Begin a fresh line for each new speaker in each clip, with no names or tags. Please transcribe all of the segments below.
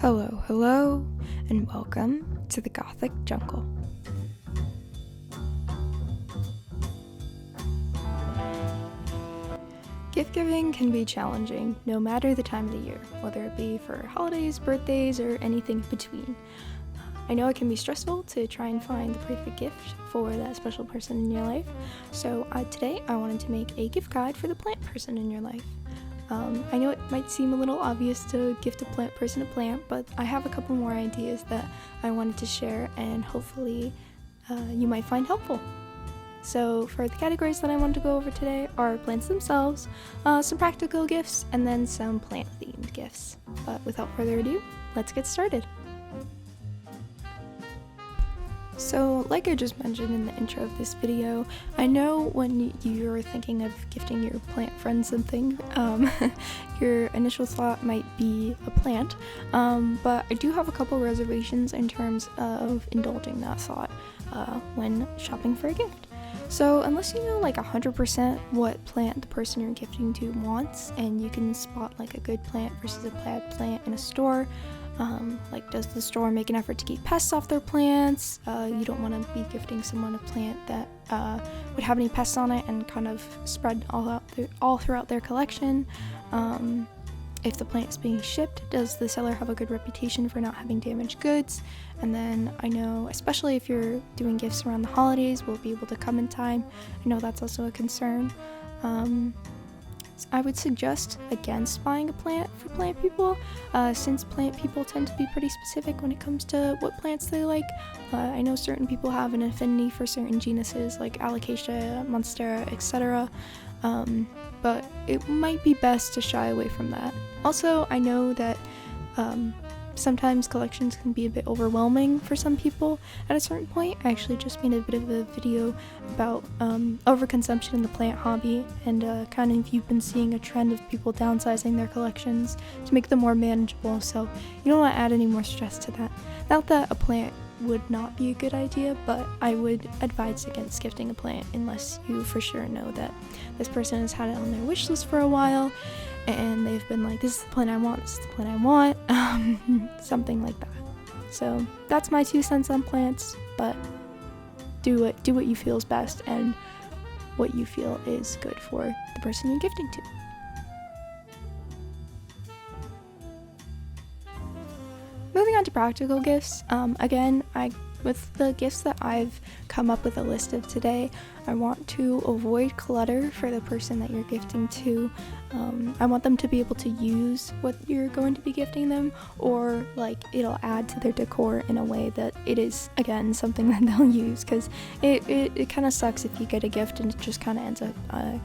Hello, hello, and welcome to the Gothic Jungle. Gift giving can be challenging no matter the time of the year, whether it be for holidays, birthdays, or anything in between. I know it can be stressful to try and find the perfect gift for that special person in your life, so today I wanted to make a gift guide for the plant person in your life. I know it might seem a little obvious to gift a plant person a plant, but I have a couple more ideas that I wanted to share and hopefully you might find helpful. So for the categories that I want to go over today are plants themselves, some practical gifts, and then some plant-themed gifts. But without further ado, let's get started. So, like I just mentioned in the intro of this video, I know when you're thinking of gifting your plant friend something, your initial thought might be a plant, but I do have a couple reservations in terms of indulging that thought when shopping for a gift. So unless you know like 100% what plant the person you're gifting to wants, and you can spot like a good plant versus a bad plant in a store, like does the store make an effort to keep pests off their plants? You don't want to be gifting someone a plant that would have any pests on it and kind of spread all throughout their collection. If the plant is being shipped, does the seller have a good reputation for not having damaged goods? And then I know, especially if you're doing gifts around the holidays, will it be able to come in time? I know that's also a concern. I would suggest against buying a plant for plant people, since plant people tend to be pretty specific when it comes to what plants they like. I know certain people have an affinity for certain genuses like Alocasia, Monstera, etc. But it might be best to shy away from that. Also, I know that sometimes collections can be a bit overwhelming for some people. At a certain point, I actually just made a bit of a video about overconsumption in the plant hobby, and kind of you've been seeing a trend of people downsizing their collections to make them more manageable, so you don't want to add any more stress to that. Not that a plant would not be a good idea, but I would advise against gifting a plant unless you for sure know that this person has had it on their wish list for a while and they've been like, this is the plant I want, this is the plant I want, something like that. So that's my 2 cents on plants, but do what you feel is best and what you feel is good for the person you're gifting to. Moving on to practical gifts, again, with the gifts that I've come up with a list of today, I want to avoid clutter for the person that you're gifting to. I want them to be able to use what you're going to be gifting them, or like it'll add to their decor in a way that it is, again, something that they'll use, because it kind of sucks if you get a gift and it just kind of ends up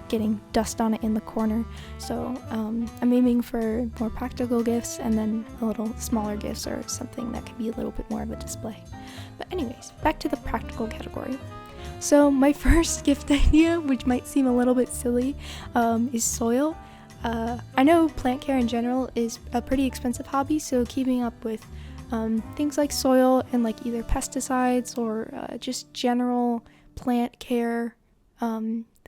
getting dust on it in the corner. So I'm aiming for more practical gifts, and then a little smaller gifts or something that could be a little bit more of a display. But anyways, back to the practical category. So my first gift idea, which might seem a little bit silly, is soil. I know plant care in general is a pretty expensive hobby, so keeping up with things like soil and like either pesticides or just general plant care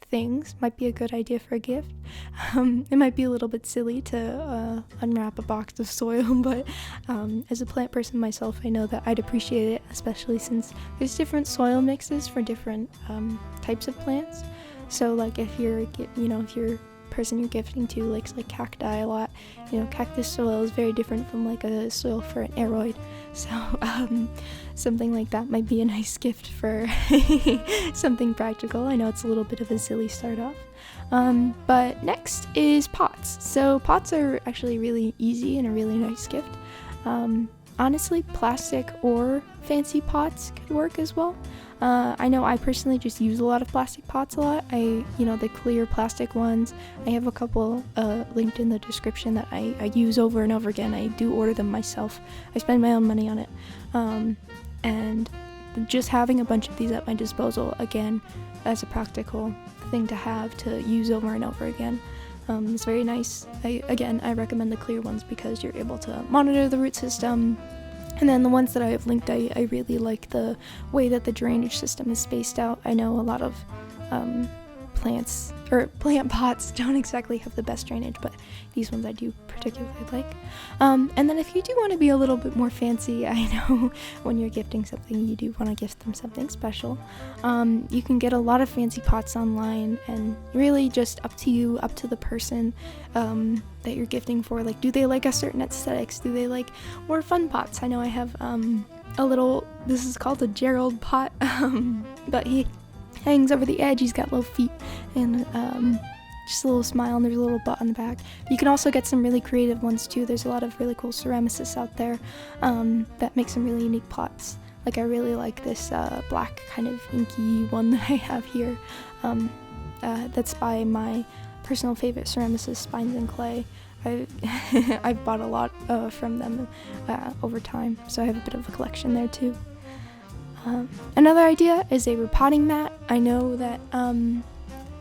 things might be a good idea for a gift. It might be a little bit silly to unwrap a box of soil, but as a plant person myself, I know that I'd appreciate it, especially since there's different soil mixes for different types of plants. So like if your person you're gifting to likes like cacti a lot, cactus soil is very different from like a soil for an aroid. So something like that might be a nice gift for something practical. I know it's a little bit of a silly start off. But next is pots. So pots are actually really easy and a really nice gift. Honestly, plastic or fancy pots could work as well. I know I personally just use a lot of plastic pots a lot. The clear plastic ones, I have a couple linked in the description that I use over and over again. I do order them myself. I spend my own money on it. And just having a bunch of these at my disposal, again, as a practical thing to have to use over and over again, it's very nice. I recommend the clear ones because you're able to monitor the root system. And then the ones that I have linked, I really like the way that the drainage system is spaced out. I know a lot of plants or plant pots don't exactly have the best drainage, but these ones I do particularly like. And then if you do want to be a little bit more fancy, I know when you're gifting something, you do want to gift them something special. You can get a lot of fancy pots online, and really just up to you, up to the person that you're gifting for. Like, do they like a certain aesthetics? Do they like more fun pots? I know I have a little, this is called a Gerald pot, but he hangs over the edge. He's got little feet and just a little smile, and there's a little butt on the back. You can also get some really creative ones too. There's a lot of really cool ceramicists out there that make some really unique pots. Like, I really like this black kind of inky one that I have here. That's by my personal favorite ceramicist, Spines and Clay. I've bought a lot from them over time, so I have a bit of a collection there too. Another idea is a repotting mat. I know that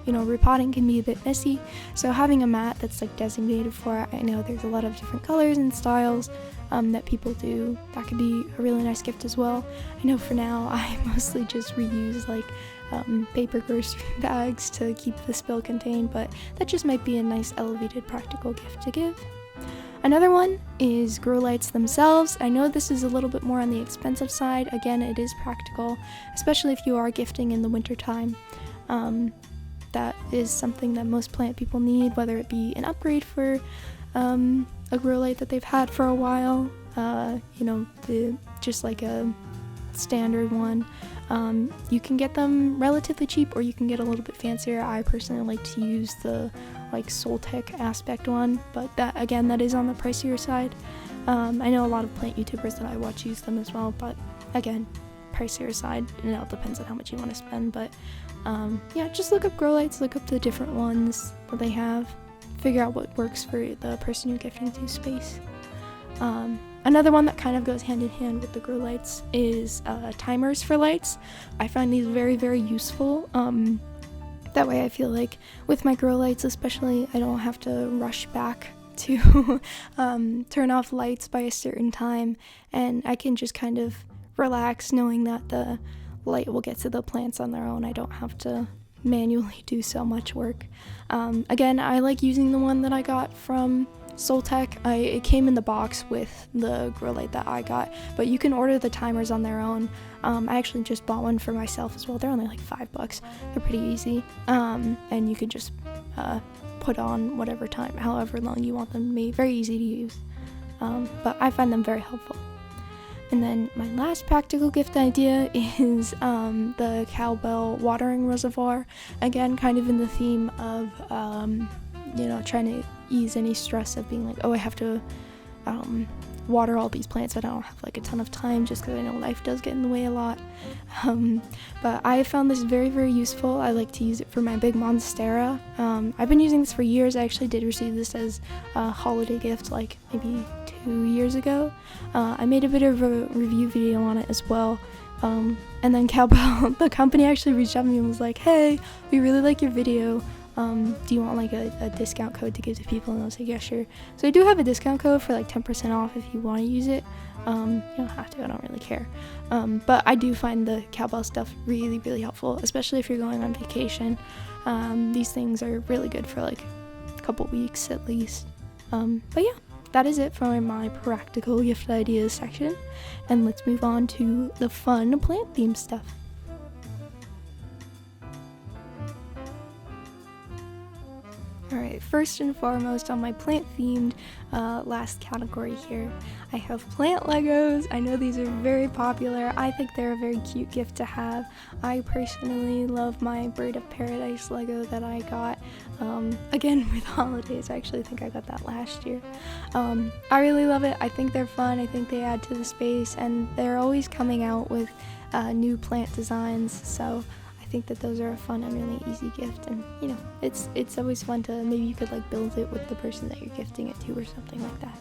repotting can be a bit messy, so having a mat that's like designated for it. I know there's a lot of different colors and styles that people do. That could be a really nice gift as well. I know for now I mostly just reuse like paper grocery bags to keep the spill contained, but that just might be a nice elevated practical gift to give. Another one is grow lights themselves. I know this is a little bit more on the expensive side. Again, it is practical, especially if you are gifting in the wintertime. That is something that most plant people need, whether it be an upgrade for a grow light that they've had for a while, just like a standard one. You can get them relatively cheap, or you can get a little bit fancier. I personally like to use the like Soltech aspect one, but that is on the pricier side. I know a lot of plant YouTubers that I watch use them as well, but again, pricier side, and it all depends on how much you want to spend. But just look up grow lights, look up the different ones that they have, figure out what works for the person you're gifting to space. Another one that kind of goes hand in hand with the grow lights is timers for lights. I find these very, very useful. That way I feel like with my grow lights especially, I don't have to rush back to turn off lights by a certain time, and I can just kind of relax knowing that the light will get to the plants on their own. I don't have to manually do so much work. Again, I like using the one that I got from Soltech. It came in the box with the grow light that I got, but you can order the timers on their own. I actually just bought one for myself as well. They're only like $5. They're pretty easy, and you could just put on whatever time, however long you want them to be. Very easy to use, but I find them very helpful. And then my last practical gift idea is the cowbell watering reservoir. Again, kind of in the theme of trying to ease any stress of being like, oh, I have to water all these plants, but I don't have like a ton of time, just because I know life does get in the way a lot. But I found this very, very useful. I like to use it for my big monstera. I've been using this for years. I actually did receive this as a holiday gift like maybe 2 years ago. I made a bit of a review video on it as well. And then Cowbell, the company, actually reached out to me and was like, hey, we really like your video. Do you want like a discount code to give to people? And I was like, yeah, sure. So I do have a discount code for like 10% off if you want to use it. You don't have to, I don't really care. But I do find the cowbell stuff really, really helpful, especially if you're going on vacation. These things are really good for like a couple weeks at least. But yeah, that is it for my practical gift ideas section. And let's move on to the fun plant theme stuff. Alright, first and foremost on my plant-themed last category here, I have plant Legos. I know these are very popular. I think they're a very cute gift to have. I personally love my Bird of Paradise Lego that I got, again with holidays. I actually think I got that last year. I really love it. I think they're fun. I think they add to the space, and they're always coming out with new plant designs, so I think that those are a fun and really easy gift, and it's always fun to, maybe you could like build it with the person that you're gifting it to or something like that.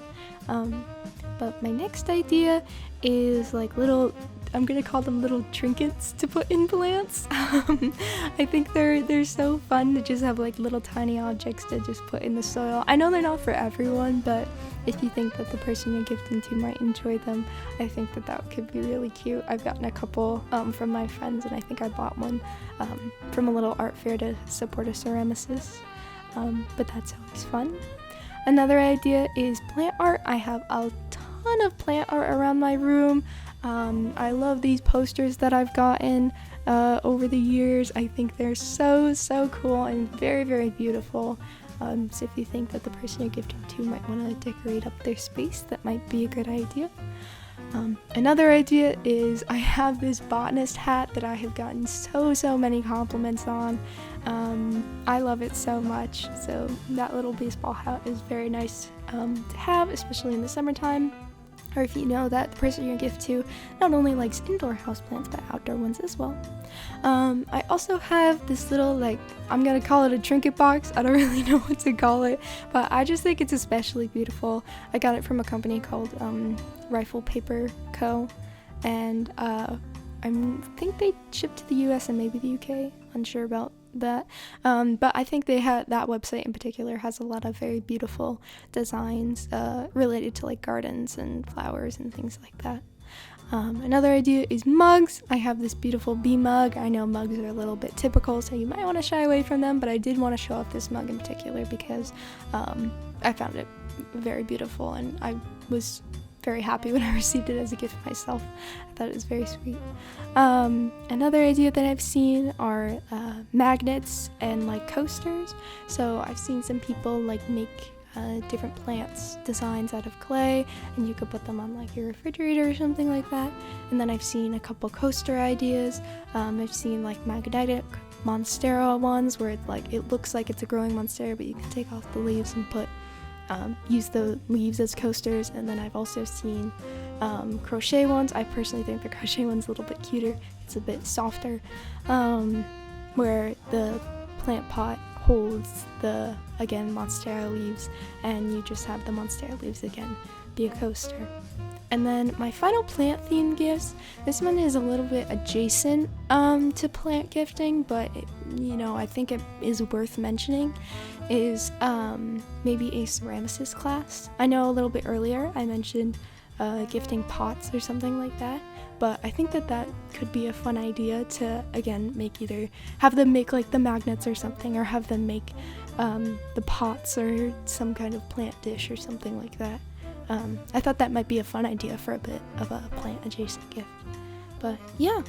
But my next idea is like little I'm gonna call them little trinkets to put in plants. I think they're so fun to just have like little tiny objects to just put in the soil. I know they're not for everyone, but if you think that the person you're gifting to might enjoy them, I think that could be really cute. I've gotten a couple from my friends, and I think I bought one from a little art fair to support a ceramicist. But that's always fun. Another idea is plant art. I have a ton of plant art around my room. I love these posters that I've gotten over the years. I think they're so cool and very, very beautiful. So if you think that the person you're gifting to might want to decorate up their space, that might be a good idea. Another idea is I have this botanist hat that I have gotten so many compliments on. I love it so much, so that little baseball hat is very nice to have, especially in the summertime. Or if you know that the person you're gift to not only likes indoor houseplants, but outdoor ones as well. I also have this little, like, I'm gonna call it a trinket box. I don't really know what to call it, but I just think it's especially beautiful. I got it from a company called Rifle Paper Co. And I think they ship to the US and maybe the UK. Unsure about that, but I think that website in particular has a lot of very beautiful designs related to like gardens and flowers and things like that. Another idea is mugs. I have this beautiful bee mug. I know mugs are a little bit typical, so you might want to shy away from them, but I did want to show off this mug in particular because I found it very beautiful, and I was very happy when I received it as a gift myself. I thought it was very sweet. Another idea that I've seen are magnets and like coasters. So I've seen some people like make different plants designs out of clay, and you could put them on like your refrigerator or something like that. And then I've seen a couple coaster ideas. I've seen like magnetic monstera ones where it looks like it's a growing monstera, but you can take off the leaves and use the leaves as coasters. And then I've also seen crochet ones. I personally think the crochet one's a little bit cuter. It's a bit softer, where the plant pot holds the, again, monstera leaves, and you just have the monstera leaves again be a coaster. And then my final plant themed gifts, this one is a little bit adjacent to plant gifting, but I think it is worth mentioning, is maybe a ceramicist class. I know a little bit earlier I mentioned gifting pots or something like that, but I think that could be a fun idea to, again, have them make like the magnets or something, or have them make the pots or some kind of plant dish or something like that. I thought that might be a fun idea for a bit of a plant adjacent gift. But yeah,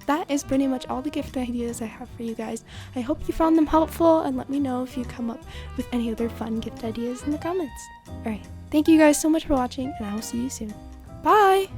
that is pretty much all the gift ideas I have for you guys. I hope you found them helpful, and let me know if you come up with any other fun gift ideas in the comments. Alright, thank you guys so much for watching, and I will see you soon. Bye!